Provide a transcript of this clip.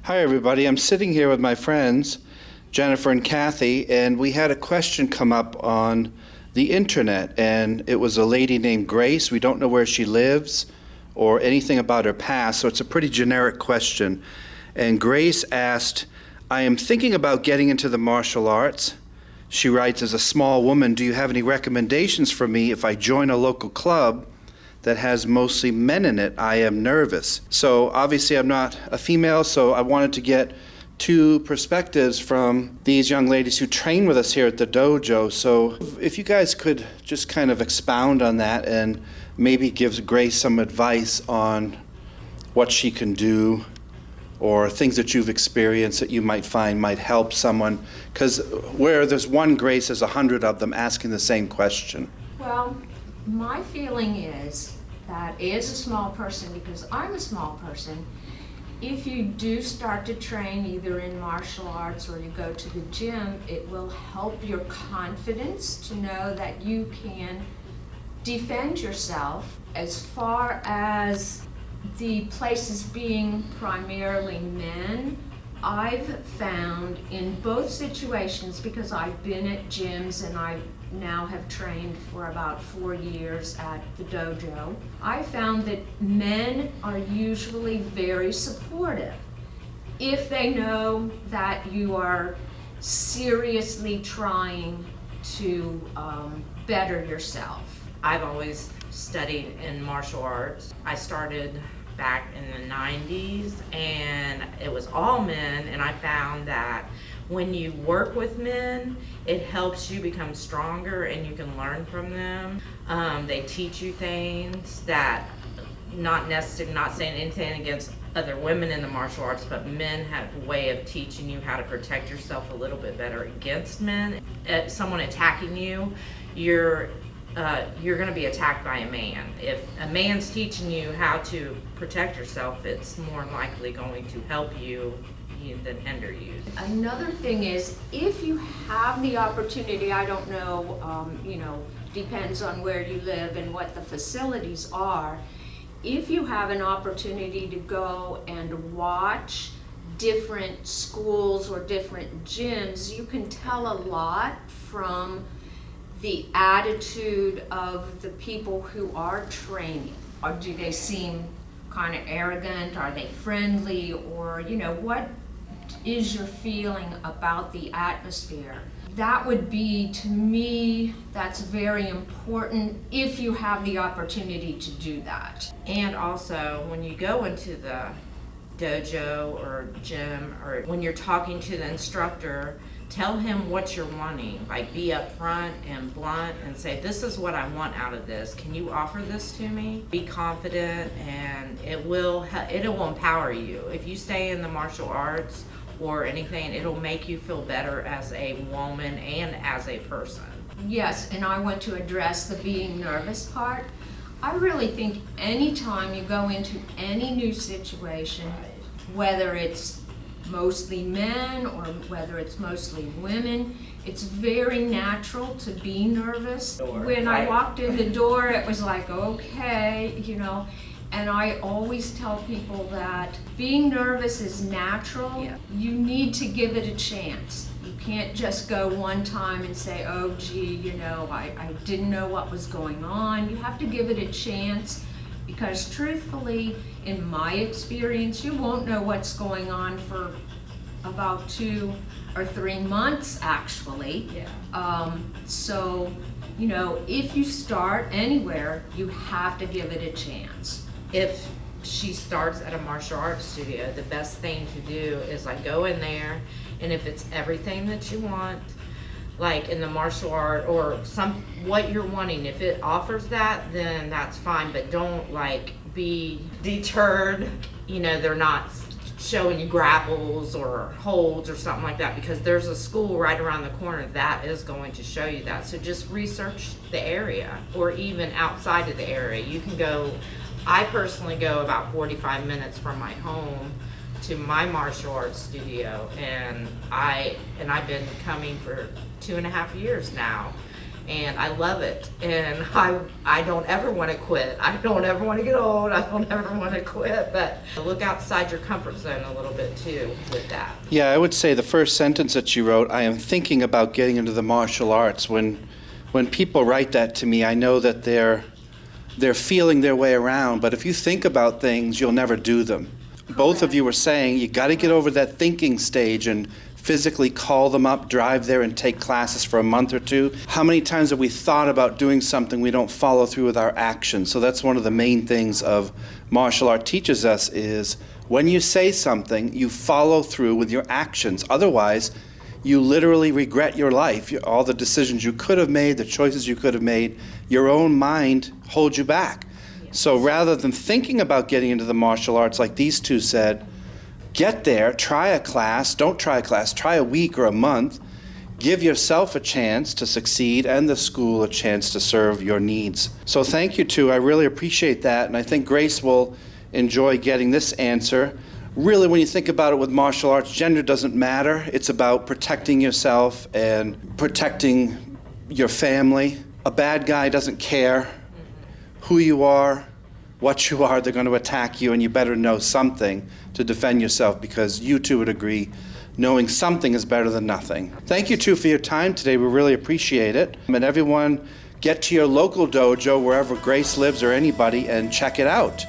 Hi, everybody. I'm sitting here with my friends, Jennifer and Kathy, and we had a question come up on the internet, and it was a lady named Grace. We don't know where she lives or anything about her past, so it's a pretty generic question. And Grace asked, I am thinking about getting into the martial arts. She writes, as a small woman, do you have any recommendations for me if I join a local club that has mostly men in it? I am nervous. So obviously I'm not a female, so I wanted to get two perspectives from these young ladies who train with us here at the dojo. So if you guys could just kind of expound on that and maybe give Grace some advice on what she can do or things that you've experienced that you might find might help someone, because where there's one Grace, there's 100 of them asking the same question. Well, my feeling is that as a small person, because I'm a small person, if you do start to train either in martial arts or you go to the gym, it will help your confidence to know that you can defend yourself. As far as the places being primarily men, I've found in both situations, because I've been at gyms and I now have trained for about 4 years at the dojo, I found that men are usually very supportive if they know that you are seriously trying to better yourself. I've always studied in martial arts. I started back in the 90s and it was all men, and I found that when you work with men, it helps you become stronger and you can learn from them. They teach you things that, not saying anything against other women in the martial arts, but men have a way of teaching you how to protect yourself a little bit better against men. Someone attacking you, you're going to be attacked by a man. If a man's teaching you how to protect yourself, it's more likely going to help you than hinder you. Another thing is, if you have the opportunity, I don't know, depends on where you live and what the facilities are. If you have an opportunity to go and watch different schools or different gyms, you can tell a lot from the attitude of the people who are training. Or do they seem kind of arrogant? Are they friendly? Or, what is your feeling about the atmosphere? That would be, to me, that's very important if you have the opportunity to do that. And also, when you go into the dojo or gym, or when you're talking to the instructor, tell him what you're wanting. Like, be upfront and blunt and say, this is what I want out of this. Can you offer this to me? Be confident, and it will empower you. If you stay in the martial arts or anything, it'll make you feel better as a woman and as a person. Yes, and I want to address the being nervous part. I really think anytime you go into any new situation, whether it's mostly men or whether it's mostly women, it's very natural to be nervous. When I walked in the door, it was like, okay, and I always tell people that being nervous is natural. Yeah. You need to give it a chance. You can't just go one time and say, oh gee, I didn't know what was going on. You have to give it a chance, because truthfully, in my experience, you won't know what's going on for about 2 or 3 months, actually. Yeah. So, if you start anywhere, you have to give it a chance. If she starts at a martial arts studio, the best thing to do is go in there, and if it's everything that you want, like in the martial art or what you're wanting, if it offers that, then that's fine, but don't be deterred. They're not showing you grapples or holds or something like that, because there's a school right around the corner that is going to show you that. So just research the area, or even outside of the area. You can go, I personally go about 45 minutes from my home to my martial arts studio, and I've been coming for 2.5 years now, and I love it. And I don't ever want to quit. I don't ever want to get old. I don't ever want to quit. But look outside your comfort zone a little bit too with that. Yeah, I would say the first sentence that you wrote, I am thinking about getting into the martial arts. When people write that to me, I know that they're feeling their way around. But if you think about things, you'll never do them. Both of you were saying you got to get over that thinking stage and physically call them up, drive there and take classes for a month or two. How many times have we thought about doing something we don't follow through with our actions? So that's one of the main things of martial art teaches us is when you say something, you follow through with your actions. Otherwise, you literally regret your life. All the decisions you could have made, the choices you could have made, your own mind holds you back. So rather than thinking about getting into the martial arts like these two said, get there, try a class, don't try a class, try a week or a month, give yourself a chance to succeed and the school a chance to serve your needs. So thank you two, I really appreciate that, and I think Grace will enjoy getting this answer. Really, when you think about it with martial arts, gender doesn't matter. It's about protecting yourself and protecting your family. A bad guy doesn't care who you are, what you are. They're going to attack you, and you better know something to defend yourself, because you two would agree knowing something is better than nothing. Thank you two for your time today. We really appreciate it. And everyone, get to your local dojo wherever Grace lives or anybody and check it out.